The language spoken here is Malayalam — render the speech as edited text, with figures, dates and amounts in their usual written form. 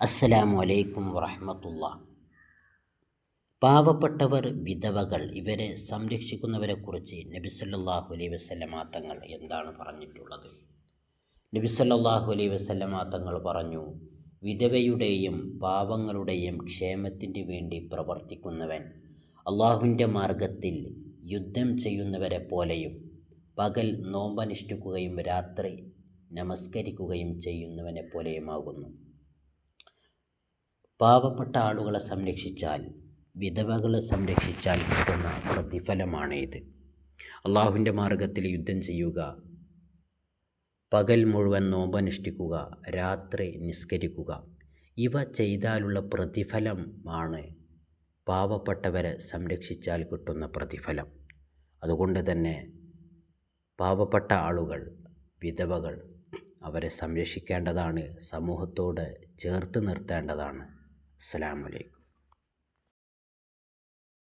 അസ്സലാമു അലൈക്കും വറഹ്മത്തുള്ളാഹി. പാവപ്പെട്ടവർ, വിധവകൾ ഇവരെ സംരക്ഷിക്കുന്നവരെക്കുറിച്ച് നബി സല്ലല്ലാഹു അലൈഹി വസല്ലമ തങ്ങൾ എന്താണ് പറഞ്ഞിട്ടുള്ളത്? നബി സല്ലല്ലാഹു അലൈഹി വസല്ലമ തങ്ങൾ പറഞ്ഞു, വിധവയുടെയും പാവങ്ങളുടെയും ക്ഷേമത്തിന് വേണ്ടി പ്രവർത്തിക്കുന്നവൻ അള്ളാഹുവിൻ്റെ മാർഗത്തിൽ യുദ്ധം ചെയ്യുന്നവരെ പോലെയും പകൽ നോമ്പനുഷ്ഠിക്കുകയും രാത്രി നമസ്കരിക്കുകയും ചെയ്യുന്നവനെ പോലെയുമാകുന്നു. പാവപ്പെട്ട ആളുകളെ സംരക്ഷിച്ചാൽ, വിധവകളെ സംരക്ഷിച്ചാൽ കിട്ടുന്ന പ്രതിഫലമാണ് ഇത്. അള്ളാഹുവിൻ്റെ മാർഗത്തിൽ യുദ്ധം ചെയ്യുക, പകൽ മുഴുവൻ നോമ്പനുഷ്ഠിക്കുക, രാത്രി നിസ്കരിക്കുക, ഇവ ചെയ്താലുള്ള പ്രതിഫലമാണ് പാവപ്പെട്ടവരെ സംരക്ഷിച്ചാൽ കിട്ടുന്ന പ്രതിഫലം. അതുകൊണ്ട് തന്നെ പാവപ്പെട്ട ആളുകൾ, വിധവകൾ അവരെ സംരക്ഷിക്കേണ്ടതാണ്, സമൂഹത്തോട് ചേർത്ത് നിർത്തേണ്ടതാണ്. അസ്സലാമു അലൈക്കും.